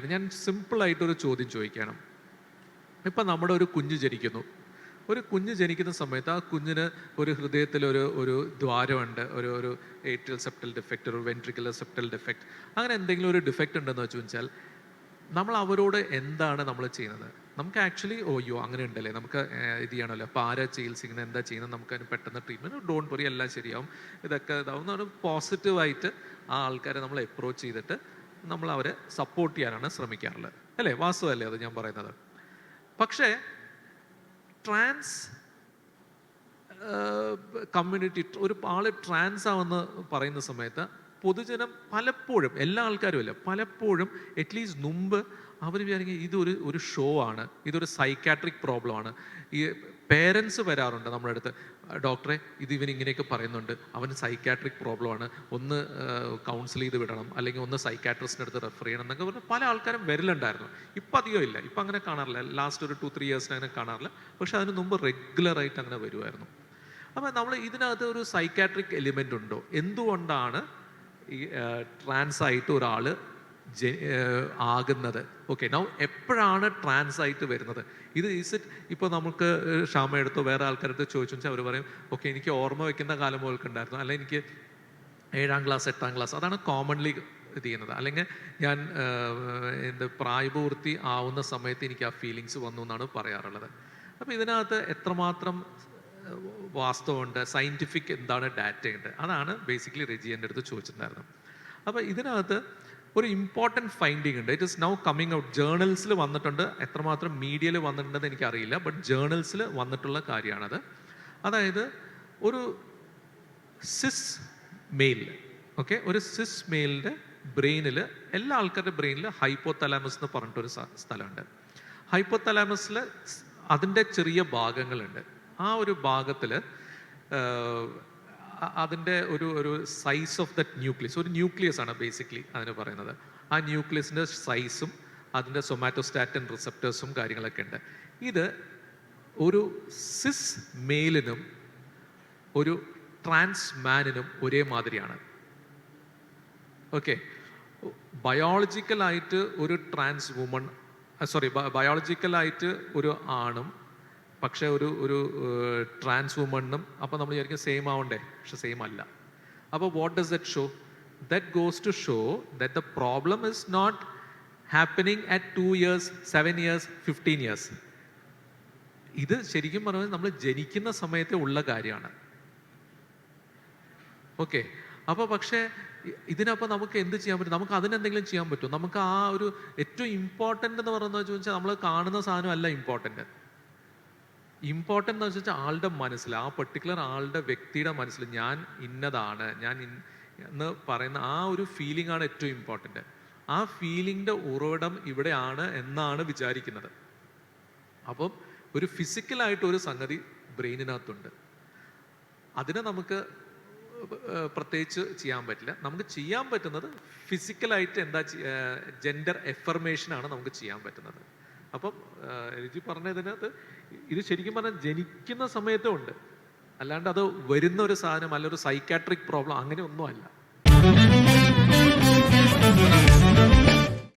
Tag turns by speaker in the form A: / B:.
A: ചോദിക്കുന്നത്. ഞാൻ സിമ്പിളായിട്ടൊരു ചോദ്യം ചോദിക്കണം. ഇപ്പം നമ്മുടെ ഒരു കുഞ്ഞ് ജനിക്കുന്നു. ഒരു കുഞ്ഞ് ജനിക്കുന്ന സമയത്ത് ആ കുഞ്ഞിന് ഒരു ഹൃദയത്തിൽ ഒരു ദ്വാരമുണ്ട്, ഒരു ഏട്രിയൽ സെപ്റ്റൽ ഡിഫക്റ്റ്, ഒരു വെൻട്രിക്കുലർ സെപ്റ്റൽ ഡിഫക്റ്റ്, അങ്ങനെ എന്തെങ്കിലും ഒരു ഡിഫക്റ്റ് ഉണ്ടെന്ന് വെച്ചാൽ നമ്മൾ അവരോട് എന്താണ് നമ്മൾ ചെയ്യുന്നത്? നമുക്ക് ആക്ച്വലി ഓയ്യോ അങ്ങനെ ഉണ്ടല്ലേ, നമുക്ക് ഇത് ചെയ്യണമല്ലോ, അപ്പോൾ ആരാ ചികിത്സിക്കുന്നത്, എന്താ ചെയ്യുന്നത്, നമുക്ക് അതിന് പെട്ടെന്ന് ട്രീറ്റ്മെൻറ്റ്, ഡോണ്ട് വറി, എല്ലാം ശരിയാവും, ഇതൊക്കെ ഇതാവും എന്ന് പോസിറ്റീവായിട്ട് ആ ആൾക്കാരെ നമ്മൾ അപ്രോച്ച് ചെയ്തിട്ട് നമ്മൾ അവരെ സപ്പോർട്ട് ചെയ്യാനാണ് ശ്രമിക്കാറുള്ളത്, അല്ലേ? വാസ്തവല്ലേ അത് ഞാൻ പറയുന്നത്? പക്ഷേ ട്രാൻസ് കമ്മ്യൂണിറ്റി, ഒരു ആള് ട്രാൻസ് ആവെന്ന് പറയുന്ന സമയത്ത് പൊതുജനം പലപ്പോഴും, എല്ലാ ആൾക്കാരും അല്ല, പലപ്പോഴും അറ്റ്ലീസ്റ്റ് മുമ്പ് അവർ വിചാരിക്കും ഇതൊരു ഷോ ആണ്, ഇതൊരു സൈക്കാട്രിക് പ്രോബ്ലം ആണ്. ഈ പേരൻസ് വരാറുണ്ട് നമ്മുടെ അടുത്ത്, ഡോക്ടറെ ഇവൻ ഇങ്ങനെയൊക്കെ പറയുന്നുണ്ട്, അവന് സൈക്കാട്രിക് പ്രോബ്ലമാണ്, ഒന്ന് കൗൺസിൽ ചെയ്ത് വിടണം, അല്ലെങ്കിൽ ഒന്ന് സൈക്കാട്രിസ്റ്റിൻ്റെ അടുത്ത് റെഫർ ചെയ്യണം എന്നൊക്കെ പറഞ്ഞ് പല ആൾക്കാരും വരലുണ്ടായിരുന്നു. ഇപ്പം അധികം ഇല്ല, ഇപ്പം അങ്ങനെ കാണാറില്ല, ലാസ്റ്റ് ഒരു 2-3 ഇയേഴ്സിന് അങ്ങനെ കാണാറില്ല. പക്ഷെ അതിന് മുമ്പ് റെഗുലറായിട്ട് അങ്ങനെ വരുമായിരുന്നു. അപ്പം നമ്മൾ ഇതിനകത്ത് ഒരു സൈക്കാട്രിക് എലിമെൻ്റ് ഉണ്ടോ? എന്തുകൊണ്ടാണ് ഈ ട്രാൻസ് ആയിട്ട് ഒരാൾ ആകുന്നത്? ഓക്കെ, നൗ എപ്പോഴാണ് ട്രാൻസ് ആയിട്ട് വരുന്നത്? ഇറ്റ് ഇപ്പോൾ നമുക്ക് ക്ഷാമ എടുത്തോ വേറെ ആൾക്കാരടുത്ത് ചോദിച്ചു വെച്ചാൽ അവർ പറയും, ഓക്കെ എനിക്ക് ഓർമ്മ വെക്കുന്ന കാലം മുതൽക്ക് ഉണ്ടായിരുന്നു, അല്ലെങ്കിൽ എനിക്ക് 7ാം ക്ലാസ് 8ാം ക്ലാസ്, അതാണ് കോമൺലി ഇത് ചെയ്യുന്നത്. അല്ലെങ്കിൽ ഞാൻ പ്രായപൂർത്തി ആവുന്ന സമയത്ത് എനിക്ക് ആ ഫീലിങ്സ് വന്നു എന്നാണ് പറയാറുള്ളത്. അപ്പോൾ ഇതിനകത്ത് എത്രമാത്രം വാസ്തവമുണ്ട്, സയൻറ്റിഫിക് എന്താണ് ഡാറ്റയുണ്ട്, അതാണ് ബേസിക്കലി റെജി എൻ്റെ അടുത്ത് ചോദിച്ചിട്ടുണ്ടായിരുന്നത്. അപ്പോൾ ഇതിനകത്ത് ഒരു ഇമ്പോർട്ടൻറ്റ് ഫൈൻഡിങ് ഉണ്ട്. It is now coming out, ജേർണൽസിൽ വന്നിട്ടുണ്ട്, എത്രമാത്രം മീഡിയയിൽ വന്നിട്ടുണ്ടെന്ന് എനിക്കറിയില്ല, ബട്ട് ജേർണൽസിൽ വന്നിട്ടുള്ള കാര്യമാണത്. അതായത് ഒരു സിസ് മെയിൽ, ഓക്കെ, ഒരു സിസ് മെയിലിൻ്റെ ബ്രെയിനിൽ, എല്ലാ ആൾക്കാരുടെ ബ്രെയിനിൽ ഹൈപ്പോതലാമസ് എന്ന് പറഞ്ഞിട്ടൊരു സ്ഥലമുണ്ട്. ഹൈപ്പോതലാമസിൽ അതിൻ്റെ ചെറിയ ഭാഗങ്ങളുണ്ട്. ആ ഒരു ഭാഗത്തിൽ അതിൻ്റെ ഒരു സൈസ് ഓഫ് ദറ്റ് ന്യൂക്ലിയസ്, ഒരു ന്യൂക്ലിയസ് ആണ് ബേസിക്കലി അതിന് പറയുന്നത്. ആ ന്യൂക്ലിയസിൻ്റെ സൈസും അതിൻ്റെ സൊമാറ്റോസ്റ്റാറ്റിൻ റിസപ്റ്റേഴ്സും കാര്യങ്ങളൊക്കെ ഉണ്ട്. ഇത് ഒരു സിസ് മെയിലിനും ഒരു ട്രാൻസ് മാനിനും ഒരേ മാതിരിയാണ്. ഓക്കെ, ബയോളജിക്കലായിട്ട് ഒരു ട്രാൻസ് വുമൺ, ബയോളജിക്കലായിട്ട് ഒരു ആണും പക്ഷേ ഒരു ട്രാൻസ് വുമണ്ണും, അപ്പോൾ നമ്മൾ വിചാരിക്കും സെയിം ആവണ്ടേ, പക്ഷെ സെയിം അല്ല. അപ്പോൾ what does that show? That goes to show that the problem is not happening at 2 years, 7 years, 15 years. ഇത് ശരിക്കും പറഞ്ഞാൽ നമ്മൾ ജനിക്കുന്ന സമയത്തെ ഉള്ള കാര്യമാണ്. ഓക്കെ, അപ്പോൾ പക്ഷേ ഇതിനപ്പോൾ നമുക്ക് എന്ത് ചെയ്യാൻ പറ്റും? നമുക്ക് അതിനെന്തെങ്കിലും ചെയ്യാൻ പറ്റും? നമുക്ക് ആ ഒരു ഏറ്റവും ഇമ്പോർട്ടൻ്റ് എന്ന് പറയുന്നത് വെച്ചാൽ നമ്മൾ കാണുന്ന സാധനമല്ല ഇമ്പോർട്ടൻ്റ് എന്ന് വെച്ചാൽ ആളുടെ മനസ്സിൽ, ആ പെർട്ടിക്കുലർ ആളുടെ വ്യക്തിയുടെ മനസ്സിൽ ഞാൻ ഇന്നതാണ്, ഞാൻ എന്ന് പറയുന്ന ആ ഒരു ഫീലിംഗ് ആണ് ഏറ്റവും ഇമ്പോർട്ടൻ്റ്. ആ ഫീലിങ്ങിൻ്റെ ഉറവിടം ഇവിടെയാണ് എന്നാണ് വിചാരിക്കുന്നത്. അപ്പം ഒരു ഫിസിക്കലായിട്ട് ഒരു സംഗതി ബ്രെയിനിനകത്തുണ്ട്. അതിനെ നമുക്ക് പ്രത്യേകിച്ച് ചെയ്യാൻ പറ്റില്ല. നമുക്ക് ചെയ്യാൻ പറ്റുന്നത് ഫിസിക്കലായിട്ട് ജെൻഡർ എഫർമേഷനാണ് നമുക്ക് ചെയ്യാൻ പറ്റുന്നത്. അപ്പം രുചി പറഞ്ഞതിനകത്ത് ഇത് ശരിക്കും പറഞ്ഞാൽ ജനിക്കുന്ന സമയത്തും ഉണ്ട്, അല്ലാണ്ട് അത് വരുന്ന ഒരു സാധനം അല്ല, ഒരു സൈക്കാട്രിക് പ്രോബ്ലം അങ്ങനെ ഒന്നും അല്ല.